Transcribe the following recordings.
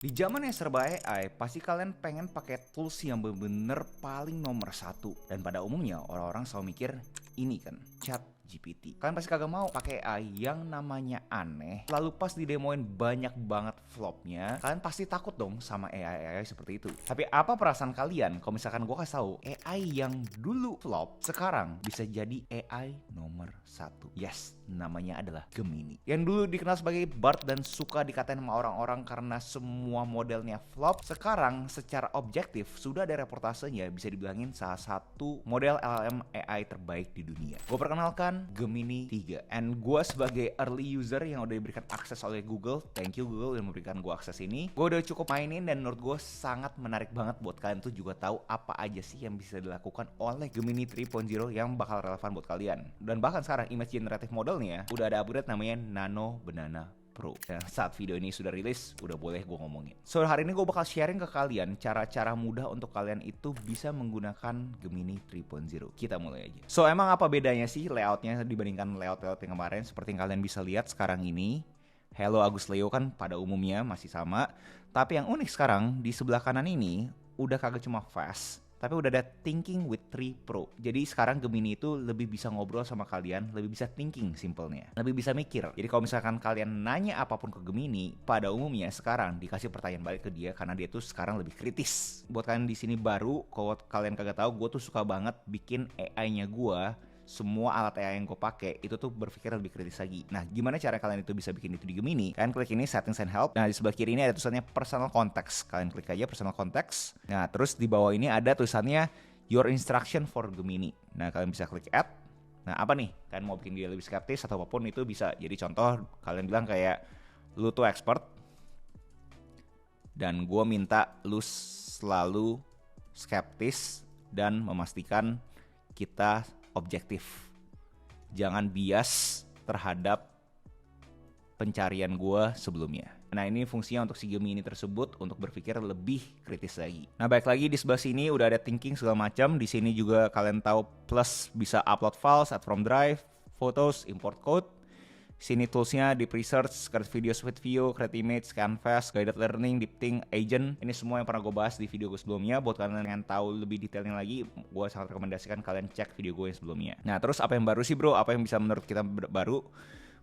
Di zaman yang serba AI, pasti kalian pengen pakai tools yang bener-bener paling nomor satu. Dan pada umumnya orang-orang selalu mikir ini kan, ChatGPT. Kalian pasti kagak mau pakai AI yang namanya aneh. Lalu pas didemoin banyak banget flopnya, kalian pasti takut dong sama AI seperti itu. Tapi apa perasaan kalian kalau misalkan gue kasih tahu AI yang dulu flop, sekarang bisa jadi AI nomor satu? Yes, namanya adalah Gemini. Yang dulu dikenal sebagai Bard dan suka dikatain sama orang-orang karena semua modelnya flop, sekarang secara objektif sudah ada reportasenya bisa dibilangin salah satu model LLM AI terbaik di dunia. Gue perkenalkan Gemini 3. And gue sebagai early user yang udah diberikan akses oleh Google, thank you Google yang memberikan gue akses ini. Gue udah cukup mainin dan menurut gue sangat menarik banget buat kalian tuh juga tahu apa aja sih yang bisa dilakukan oleh Gemini 3.0 yang bakal relevan buat kalian. Dan bahkan sekarang image generative modelnya udah ada upgrade namanya Nano Banana Pro. Dan saat video ini sudah rilis, udah boleh gue ngomongin. So hari ini gue bakal sharing ke kalian cara-cara mudah untuk kalian itu bisa menggunakan Gemini 3.0. Kita mulai aja. So emang apa bedanya sih layoutnya dibandingkan layout-layout yang kemarin? Seperti yang kalian bisa lihat sekarang ini, Hello Agus Leo kan pada umumnya masih sama. Tapi yang unik sekarang di sebelah kanan ini udah kagak cuma fast, tapi udah ada Thinking with 3 Pro. Jadi sekarang Gemini itu lebih bisa ngobrol sama kalian, lebih bisa thinking simpelnya, lebih bisa mikir. Jadi kalau misalkan kalian nanya apapun ke Gemini, pada umumnya sekarang dikasih pertanyaan balik ke dia karena dia tuh sekarang lebih kritis. Buat kalian di sini baru, kalau kalian kagak tahu, gue tuh suka banget bikin AI-nya gue. Semua alat AI yang gue pakai itu tuh berpikir lebih kritis lagi. Nah, gimana cara kalian itu bisa bikin itu di Gemini? Kalian klik ini Settings and Help. Nah, di sebelah kiri ini ada tulisannya Personal Context. Kalian klik aja Personal Context. Nah, terus di bawah ini ada tulisannya Your Instruction for Gemini. Nah, kalian bisa klik Add. Nah, apa nih? Kalian mau bikin dia lebih skeptis atau apapun itu bisa. Jadi contoh, kalian bilang kayak, lu tuh expert, dan gue minta lu selalu skeptis dan memastikan kita objektif. Jangan bias terhadap pencarian gue sebelumnya. Nah, ini fungsinya untuk si Gemini tersebut untuk berpikir lebih kritis lagi. Nah, baik lagi di sebelah sini udah ada thinking segala macam. Di sini juga kalian tahu plus bisa upload files, add from drive, photos, import code. Sini toolsnya di research, create videos with view, create image, canvas, guided learning, deep think, agent. Ini semua yang pernah gue bahas di video gue sebelumnya. Buat kalian yang tahu lebih detailnya lagi, gue sangat rekomendasikan kalian cek video gue yang sebelumnya. Nah, terus apa yang baru sih bro? Apa yang bisa menurut kita baru?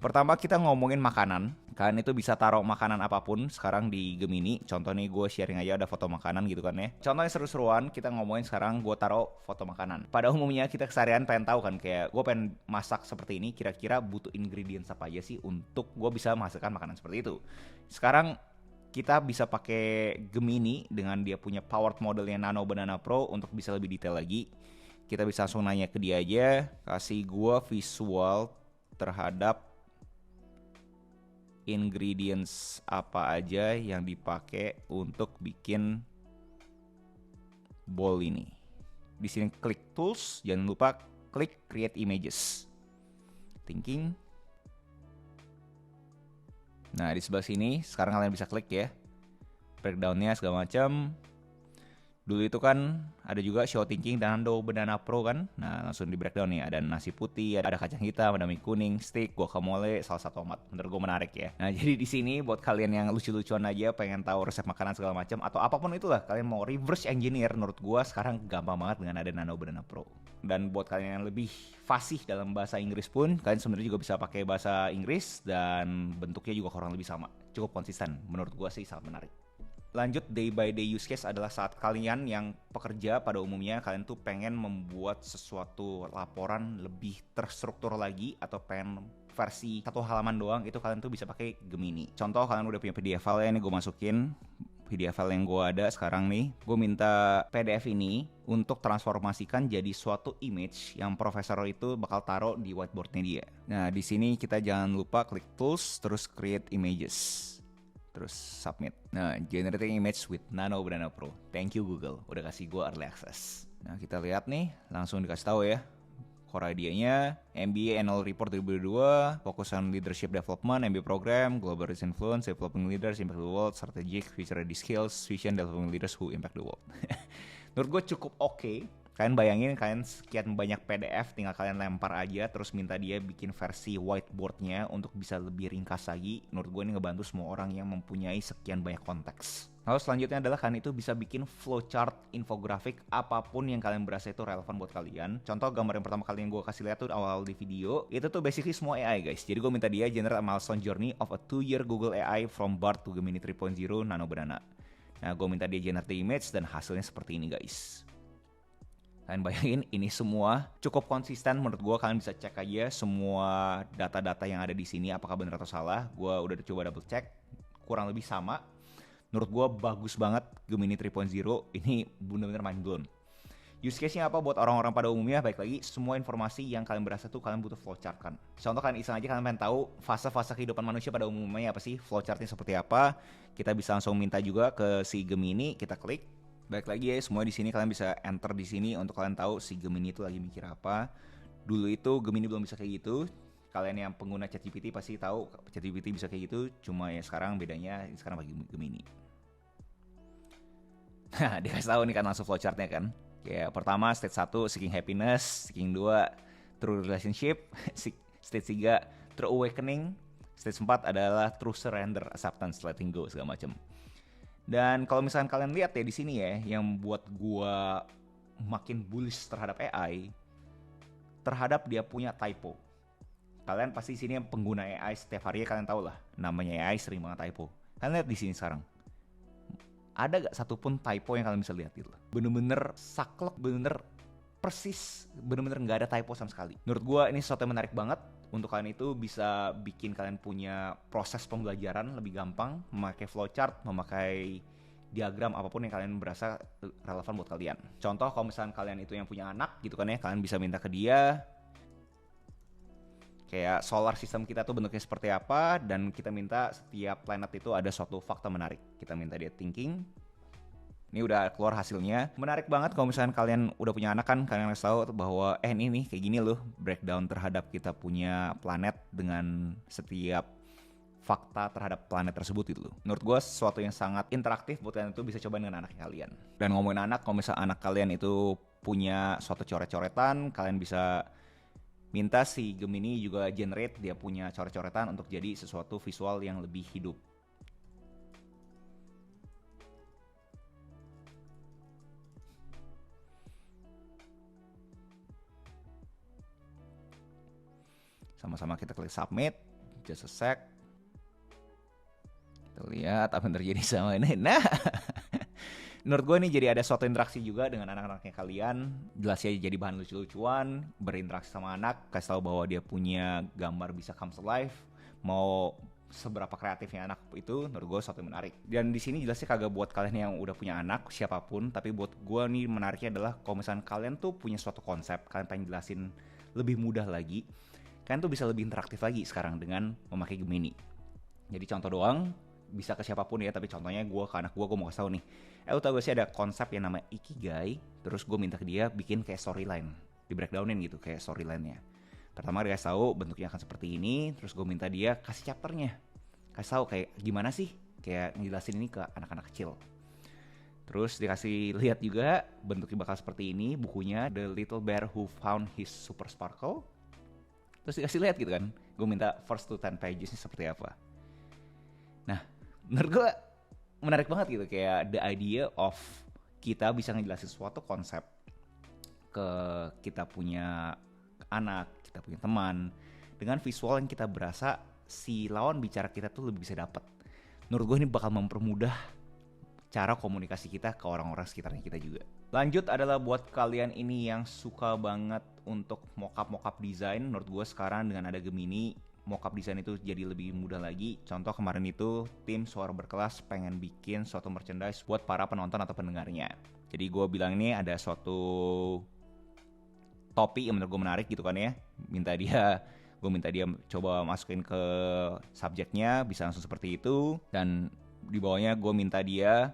Pertama kita ngomongin makanan. Kalian itu bisa taruh makanan apapun sekarang di Gemini. Contoh nih gue sharing aja ada foto makanan gitu kan ya. Contohnya seru-seruan kita ngomongin sekarang gue taruh foto makanan. Pada umumnya kita keseharian pengen tahu kan kayak gue pengen masak seperti ini, kira-kira butuh ingredients apa aja sih untuk gue bisa menghasilkan makanan seperti itu. Sekarang kita bisa pakai Gemini dengan dia punya powered modelnya Nano Banana Pro untuk bisa lebih detail lagi. Kita bisa langsung nanya ke dia aja, kasih gue visual terhadap ingredients apa aja yang dipakai untuk bikin bowl ini. Di sini klik tools, jangan lupa klik create images. Thinking. Nah, di sebelah sini sekarang kalian bisa klik ya. Breakdown-nya segala macam. Dulu itu kan ada juga show thinking dan Nano Banana Pro kan. Nah, langsung di breakdown nih. Ada nasi putih, ada kacang hitam, ada mie kuning, steak, guacamole, salsa tomat. Menurut gue menarik ya. Nah, jadi di sini buat kalian yang lucu-lucuan aja pengen tahu resep makanan segala macam atau apapun itulah, kalian mau reverse engineer, menurut gue sekarang gampang banget dengan ada Nano Banana Pro. Dan buat kalian yang lebih fasih dalam bahasa Inggris pun, kalian sebenarnya juga bisa pakai bahasa Inggris dan bentuknya juga kurang lebih sama. Cukup konsisten. Menurut gue sih sangat menarik. Lanjut, day by day use case adalah saat kalian yang pekerja pada umumnya kalian tuh pengen membuat sesuatu laporan lebih terstruktur lagi atau pengen versi satu halaman doang, itu kalian tuh bisa pakai Gemini. Contoh kalian udah punya PDF file ya, ini gue masukin PDF file yang gue ada sekarang nih. Gue minta PDF ini untuk transformasikan jadi suatu image yang profesor itu bakal taruh di whiteboardnya dia. Nah, di sini kita jangan lupa klik tools terus create images. Terus submit. Nah, generating image with Nano Banana Pro. Thank you Google, udah kasih gue early access. Nah, kita lihat nih, langsung dikasih tahu ya. Core idea-nya, MBA Annual Report 2022, fokus on leadership development, MBA program, global reach influence, developing leaders, impact the world, strategic, future ready skills, vision, developing leaders who impact the world. Menurut gue cukup oke. Kalian bayangin kalian sekian banyak PDF tinggal kalian lempar aja terus minta dia bikin versi whiteboardnya untuk bisa lebih ringkas lagi. Menurut gue ini ngebantu semua orang yang mempunyai sekian banyak konteks. Lalu selanjutnya adalah kalian itu bisa bikin flowchart, infografik, apapun yang kalian berasa itu relevan buat kalian. Contoh gambar yang pertama kali yang gue kasih lihat tuh awal di video, itu tuh basically semua AI guys. Jadi gue minta dia generate a milestone journey of a 2-year Google AI from BART to Gemini 3.0 Nano Banana. Nah gue minta dia generate the image dan hasilnya seperti ini guys. Kalian bayangin ini semua cukup konsisten menurut gue. Kalian bisa cek aja semua data-data yang ada di sini apakah benar atau salah. Gue udah coba double check, kurang lebih sama. Menurut gue bagus banget Gemini 3.0. Ini bener-bener mind blown. Use case-nya apa buat orang-orang pada umumnya? Baik lagi, semua informasi yang kalian berasa tuh kalian butuh flowchart kan. Contoh kalian iseng aja kalian pengen tahu fase-fase kehidupan manusia pada umumnya apa sih, flowchart-nya seperti apa. Kita bisa langsung minta juga ke si Gemini, kita klik. Baik lagi ya, semua di sini kalian bisa enter di sini untuk kalian tahu si Gemini itu lagi mikir apa. Dulu itu Gemini belum bisa kayak gitu. Kalian yang pengguna ChatGPT pasti tahu ChatGPT bisa kayak gitu. Cuma ya sekarang bedanya sekarang pakai Gemini. Nah, dikasih tahu nih kan langsung flowchart-nya kan. Kayak pertama stage 1 seeking happiness, seeking 2 true relationship, stage 3 true awakening, stage 4 adalah true surrender, acceptance, letting go segala macam. Dan kalau misalkan kalian lihat ya di sini ya, yang buat gua makin bullish terhadap AI, terhadap dia punya typo. Kalian pasti sini yang pengguna AI setiap hari kalian tahu lah, namanya AI sering banget typo. Kalian lihat di sini sekarang, ada gak satupun typo yang kalian bisa lihat gitu? Bener-bener saklek, bener-bener persis, bener-bener nggak ada typo sama sekali. Menurut gua ini sesuatu yang menarik banget. Untuk kalian itu bisa bikin kalian punya proses pembelajaran lebih gampang, memakai flowchart, memakai diagram apapun yang kalian berasa relevan buat kalian. Contoh kalau misalnya kalian itu yang punya anak gitu kan ya, kalian bisa minta ke dia kayak solar system kita tuh bentuknya seperti apa, dan kita minta setiap planet itu ada suatu fakta menarik. Kita minta dia thinking. Ini udah keluar hasilnya. Menarik banget kalau misalnya kalian udah punya anak kan, kalian harus tahu bahwa ini nih kayak gini loh breakdown terhadap kita punya planet dengan setiap fakta terhadap planet tersebut itu loh. Menurut gue sesuatu yang sangat interaktif buat kalian itu bisa coba dengan anak kalian. Dan ngomongin anak, kalau misalnya anak kalian itu punya suatu coret-coretan, kalian bisa minta si Gemini juga generate dia punya coret-coretan untuk jadi sesuatu visual yang lebih hidup. Sama-sama kita klik submit, just a sec. Kita lihat apa yang terjadi sama ini. Nah, menurut gue ini jadi ada suatu interaksi juga dengan anak-anaknya kalian. Jelas ya jadi bahan lucu-lucuan, berinteraksi sama anak, kasih tahu bahwa dia punya gambar bisa comes alive. Mau seberapa kreatifnya anak itu, menurut gue suatu yang menarik. Dan di sini jelasnya kagak buat kalian yang udah punya anak, siapapun, tapi buat gue nih menariknya adalah kalau misalnya kalian tuh punya suatu konsep, kalian pengen jelasin lebih mudah lagi, kalian tuh bisa lebih interaktif lagi sekarang dengan memakai Gemini. Jadi contoh doang, bisa ke siapapun ya, tapi contohnya gue ke anak gue mau kasih tau nih, lu tau gak sih ada konsep yang namanya Ikigai, terus gue minta ke dia bikin kayak storyline, di breakdownin gitu kayak storyline-nya. Pertama dia kasih tahu bentuknya akan seperti ini, terus gue minta dia kasih chapternya, kasih tahu kayak gimana sih, kayak ngejelasin ini ke anak-anak kecil. Terus dikasih lihat juga bentuknya bakal seperti ini, bukunya The Little Bear Who Found His Super Sparkle. Terus dikasih lihat gitu kan, gue minta first to 10 pages ini seperti apa. Nah, menurut gue menarik banget gitu, kayak the idea of kita bisa ngejelasin suatu konsep ke kita punya anak, kita punya teman, dengan visual yang kita berasa si lawan bicara kita tuh lebih bisa dapat. Menurut gue ini bakal mempermudah cara komunikasi kita ke orang-orang sekitarnya kita juga. Lanjut adalah buat kalian ini yang suka banget untuk mockup desain. Menurut gue sekarang dengan ada Gemini, mockup desain itu jadi lebih mudah lagi. Contoh kemarin itu tim Suara Berkelas pengen bikin suatu merchandise buat para penonton atau pendengarnya. Jadi gue bilang ini ada suatu topi yang menurut gue menarik gitu kan ya. Gue minta dia coba masukin ke subjeknya, bisa langsung seperti itu. Dan di bawahnya gue minta dia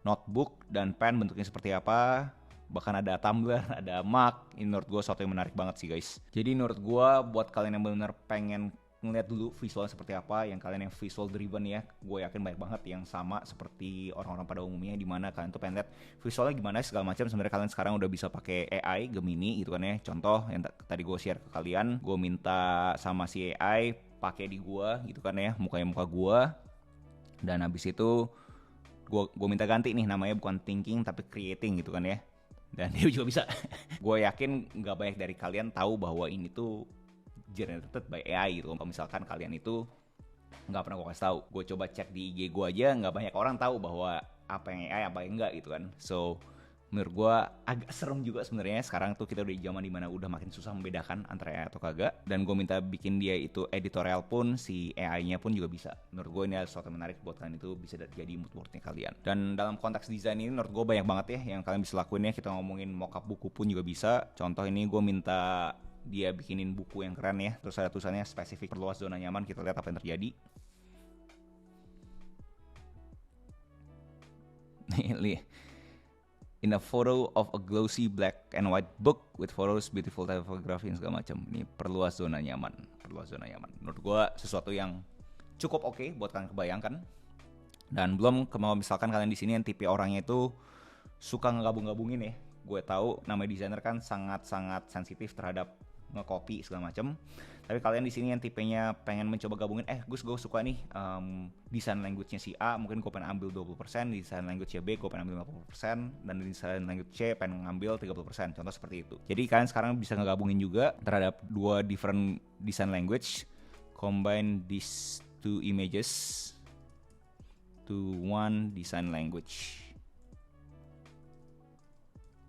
notebook dan pen bentuknya seperti apa. Bahkan ada tumbler, ada mug. Ini menurut gue sesuatu yang menarik banget sih guys. Jadi menurut gue buat kalian yang benar-benar pengen ngeliat dulu visualnya seperti apa. Yang kalian yang visual driven ya, gue yakin banyak banget yang sama seperti orang-orang pada umumnya, dimana kalian tuh pengen lihat visualnya gimana segala macam. Sebenarnya kalian sekarang udah bisa pakai AI Gemini gitu kan ya. Contoh yang tadi gue share ke kalian, gue minta sama si AI pakai di gue gitu kan ya, mukanya muka gue, dan habis itu gue minta ganti nih namanya bukan thinking tapi creating gitu kan ya, dan dia juga bisa. Gue yakin nggak banyak dari kalian tahu bahwa ini tuh generated by AI gitu. Kalau misalkan kalian itu nggak pernah gue kasih tahu, gue coba cek di IG gue aja nggak banyak orang tahu bahwa apa yang AI apa yang enggak gitu kan. So menurut gue agak serem juga sebenarnya. Sekarang tuh kita udah di zaman dimana udah makin susah membedakan antara AI atau kagak. Dan gue minta bikin dia itu editorial pun, si AI-nya pun juga bisa. Menurut gue ini adalah sesuatu yang menarik buat kalian, itu bisa jadi mood board-nya kalian. Dan dalam konteks desain ini menurut gue banyak banget ya yang kalian bisa lakuin ya. Kita ngomongin mockup buku pun juga bisa. Contoh ini gue minta dia bikinin buku yang keren ya, terus ada tulisannya spesifik perluas zona nyaman. Kita lihat apa yang terjadi. Nih, in a photo of a glossy black and white book with photos, beautiful typography, segala macam. Ini perluas zona nyaman, perluas zona nyaman. Menurut gue sesuatu yang cukup oke buat kalian kebayangkan. Dan belum kalau misalkan kalian di sini yang tipe orangnya itu suka ngegabung-gabungin ya. Gue tahu namanya desainer kan sangat-sangat sensitif terhadap nge-copy segala macam. Tapi kalian di sini yang tipenya pengen mencoba gabungin, gue suka nih desain language-nya si A, mungkin gue pengen ambil 20%, desain language-nya B gue pengen ambil 50%, dan desain language C pengen ngambil 30%. Contoh seperti itu. Jadi kalian sekarang bisa ngegabungin juga terhadap dua different design language, combine these two images to one design language.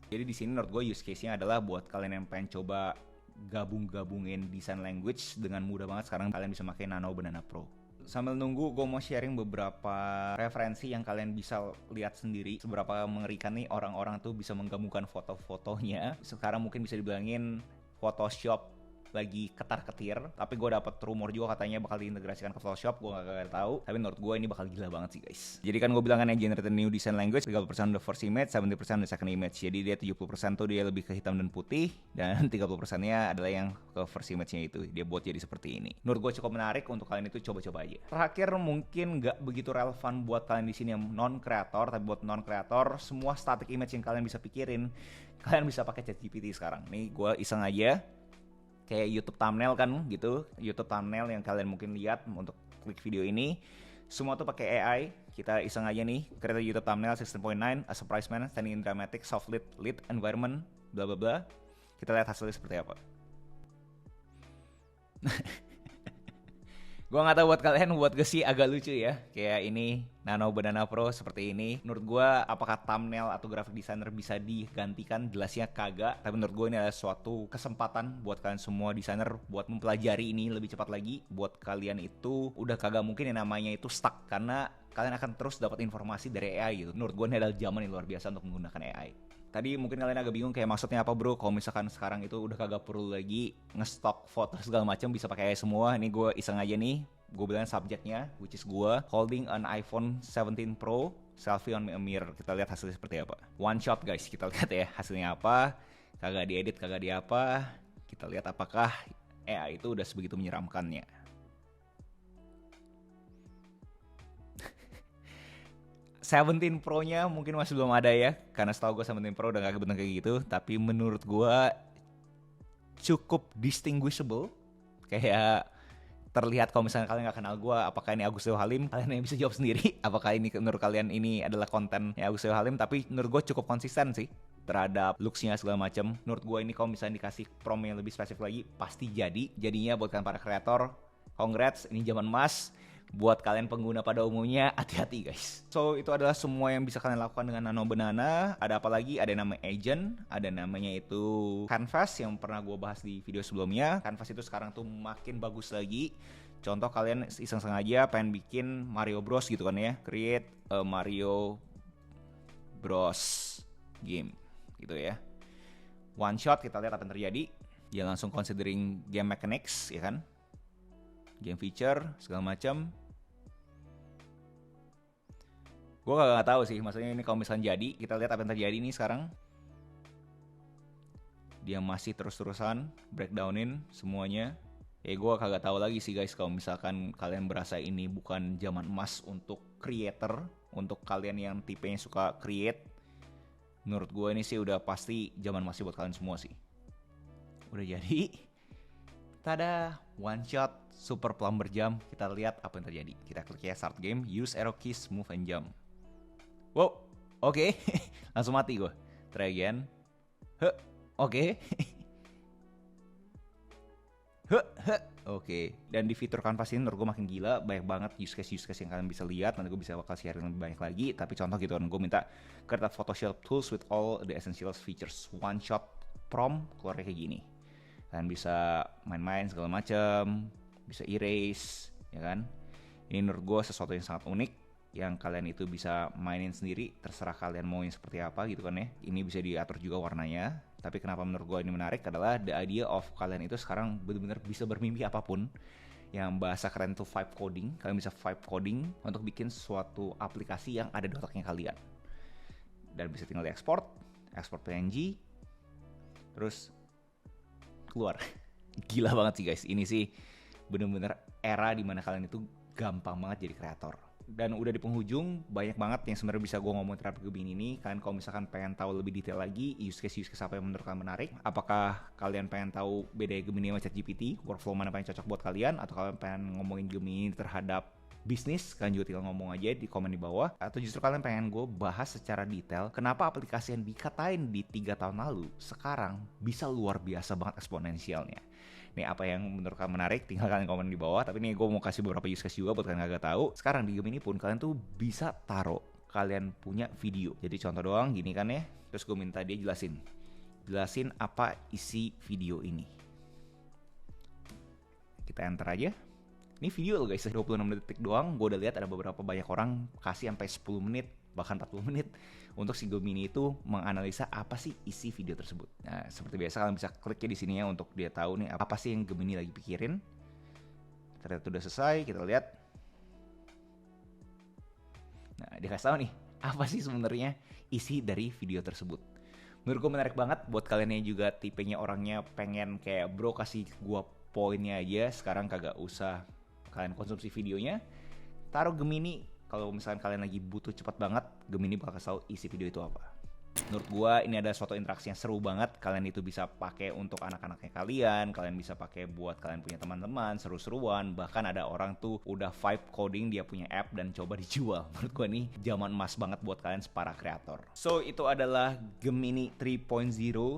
Jadi di sini menurut gue use case-nya adalah buat kalian yang pengen coba gabung-gabungin design language dengan mudah banget. Sekarang kalian bisa pakai Nano Banana Pro. Sambil nunggu, gue mau sharing beberapa referensi yang kalian bisa lihat sendiri seberapa mengerikan nih orang-orang tuh bisa menggabungkan foto-fotonya. Sekarang mungkin bisa dibilangin Photoshop lagi ketar-ketir, tapi gue dapat rumor juga katanya bakal diintegrasikan ke Photoshop. Gue gak tahu, tapi menurut gue ini bakal gila banget sih guys. Jadi kan gue bilang kan generated new design language, 30% the first image, 70% the second image. Jadi dia 70% tuh dia lebih ke hitam dan putih, dan 30% nya adalah yang ke first image-nya itu. Dia buat jadi seperti ini. Menurut gue cukup menarik untuk kalian itu coba-coba aja. Terakhir mungkin gak begitu relevan buat kalian di sini yang non-creator, tapi buat non-creator semua static image yang kalian bisa pikirin, kalian bisa pakai ChatGPT sekarang. Nih gue iseng aja, kayak YouTube thumbnail kan gitu, YouTube thumbnail yang kalian mungkin lihat untuk klik video ini, semua tuh pakai AI. Kita iseng aja nih, create YouTube thumbnail 16.9, a surprise man standing in dramatic soft lit environment, bla bla bla. Kita lihat hasilnya seperti apa. Gue gak tahu buat kalian, buat gue sih agak lucu ya. Kayak ini Nano Banana Pro seperti ini. Menurut gue apakah thumbnail atau graphic designer bisa digantikan? Jelasnya kagak. Tapi menurut gue ini adalah suatu kesempatan buat kalian semua desainer buat mempelajari ini lebih cepat lagi. Buat kalian itu udah kagak mungkin yang namanya itu stuck, karena kalian akan terus dapat informasi dari AI gitu. Menurut gue ini adalah zaman yang luar biasa untuk menggunakan AI. Tadi mungkin kalian agak bingung kayak maksudnya apa bro, kalau misalkan sekarang itu udah kagak perlu lagi ngestok foto segala macam, bisa pakai AI semua. Ini gue iseng aja nih, gue bilang subjeknya, which is gue holding an iPhone 17 Pro, selfie on a mirror. Kita lihat hasilnya seperti apa. One shot guys, kita lihat ya hasilnya apa. Kagak diedit, kagak di apa. Kita lihat apakah AI itu udah sebegitu menyeramkannya. 17 Pro-nya mungkin masih belum ada ya, karena setahu gue 17 Pro udah gak bentuk kayak gitu. Tapi menurut gue cukup distinguishable. Kayak terlihat kalau misalnya kalian gak kenal gue, apakah ini Agus Dewa Halim, kalian yang bisa jawab sendiri. Apakah ini menurut kalian ini adalah konten Agus Dewa Halim. Tapi menurut gue cukup konsisten sih terhadap looks-nya segala macam. Menurut gue ini kalau misalnya dikasih prompt yang lebih spesifik lagi, pasti jadinya buat kalian para kreator, congrats, ini zaman emas. Buat kalian pengguna pada umumnya, hati-hati guys. So itu adalah semua yang bisa kalian lakukan dengan Nano Banana. Ada apa lagi? Ada nama agent, ada namanya itu Canvas yang pernah gue bahas di video sebelumnya. Canvas itu sekarang tuh makin bagus lagi. Contoh kalian iseng sengaja pengen bikin Mario Bros gitu kan ya, create a Mario Bros game gitu ya. One shot, kita lihat apa yang terjadi. Dia langsung considering game mechanics ya kan, game feature segala macam. Gue gak tahu sih, maksudnya ini kalau misalnya jadi, kita lihat apa yang terjadi nih sekarang. Dia masih terus-terusan breakdownin semuanya. Gue kagak tahu lagi sih guys, kalau misalkan kalian berasa ini bukan zaman emas untuk creator, untuk kalian yang tipenya suka create, menurut gue ini sih udah pasti zaman emas buat kalian semua sih. Udah jadi, tada, one shot, super plumber jump. Kita lihat apa yang terjadi. Kita klik ya start game, use arrow keys, move and jump. Wow, oke. Langsung mati gue. Try again. Oke. Oke. Dan di fitur kanvas ini menurut gue makin gila. Banyak banget use case yang kalian bisa lihat. Nanti gue bisa bakal share lebih banyak lagi. Tapi contoh gitu kan, gue minta create Photoshop tools with all the essential features. One shot prompt keluarnya kayak gini. Kalian bisa main-main segala macam, bisa erase, ya kan? Ini menurut gue sesuatu yang sangat unik, yang kalian itu bisa mainin sendiri, terserah kalian mau yang seperti apa gitu kan ya. Ini bisa diatur juga warnanya. Tapi kenapa menurut gue ini menarik adalah the idea of kalian itu sekarang benar-benar bisa bermimpi apapun. Yang bahasa keren itu vibe coding. Kalian bisa vibe coding untuk bikin suatu aplikasi yang ada di otaknya kalian. Dan bisa tinggal diekspor, ekspor PNG, terus keluar. Gila banget sih guys. Ini sih bener-bener era dimana kalian itu gampang banget jadi kreator. Dan udah di penghujung, banyak banget yang sebenarnya bisa gue ngomong terhadap Gemini ini. Kalian kalau misalkan pengen tahu lebih detail lagi, use case apa yang menurut kalian menarik, apakah kalian pengen tahu bedanya Gemini sama ChatGPT, workflow mana paling cocok buat kalian, atau kalian pengen ngomongin Gemini terhadap bisnis, kalian juga tinggal ngomong aja di komen di bawah. Atau justru kalian pengen gue bahas secara detail kenapa aplikasi yang dikatain di 3 tahun lalu sekarang bisa luar biasa banget eksponensialnya. Nih apa yang menurut kalian menarik, tinggal kalian komen di bawah. Tapi nih gue mau kasih beberapa use case juga buat kalian yang gak tahu. Sekarang di Gemini pun kalian tuh bisa taruh kalian punya video. Jadi contoh doang gini kan ya. Terus gue minta dia jelasin apa isi video ini. Kita enter aja. Ini video loh guys, 26 detik doang. Gue udah lihat ada beberapa banyak orang kasih sampai 10 menit, bahkan 40 menit untuk si Gemini itu menganalisa apa sih isi video tersebut. Nah, seperti biasa kalian bisa kliknya di sini ya untuk dia tahu nih apa sih yang Gemini lagi pikirin. Ternyata udah selesai, kita lihat. Nah, dia kasih tahu nih apa sih sebenarnya isi dari video tersebut. Menurut gue menarik banget buat kalian yang juga tipenya orangnya pengen kayak bro kasih gue poinnya aja, sekarang kagak usah kalian konsumsi videonya, taruh Gemini. Kalau misalkan kalian lagi butuh cepat banget, Gemini bakal kasih tahu isi video itu apa. Menurut gua ini ada suatu interaksi yang seru banget. Kalian itu bisa pakai untuk anak-anaknya kalian bisa pakai buat kalian punya teman-teman, seru-seruan. Bahkan ada orang tuh udah vibe coding, dia punya app dan coba dijual. Menurut gua nih zaman emas banget buat kalian para kreator. So itu adalah Gemini 3.0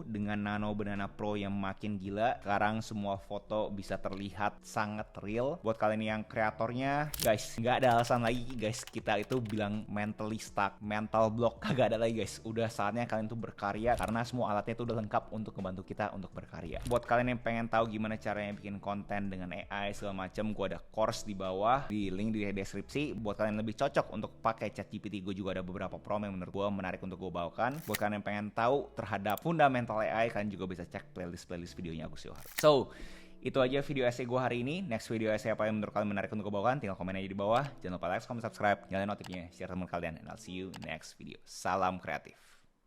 dengan Nano Banana Pro yang makin gila. Sekarang semua foto bisa terlihat sangat real. Buat kalian yang kreatornya, guys, nggak ada alasan lagi guys kita itu bilang mentally stuck, mental block, kagak ada lagi guys. Udah saatnya kalian tuh berkarya karena semua alatnya itu udah lengkap untuk membantu kita untuk berkarya. Buat kalian yang pengen tahu gimana caranya bikin konten dengan AI segala macam, gue ada course di bawah, di link di deskripsi. Buat kalian yang lebih cocok untuk pakai ChatGPT, gue juga ada beberapa prom yang menurut gue menarik untuk gue bawakan. Buat kalian yang pengen tahu terhadap fundamental AI, kalian juga bisa cek playlist videonya Agus Yohar. So itu aja video essay gue hari ini. Next video essay apa yang menurut kalian menarik untuk gue bawakan, tinggal komen aja di bawah. Jangan lupa like, comment, subscribe, nyalain notifnya, share teman kalian, and I'll see you next video. Salam kreatif.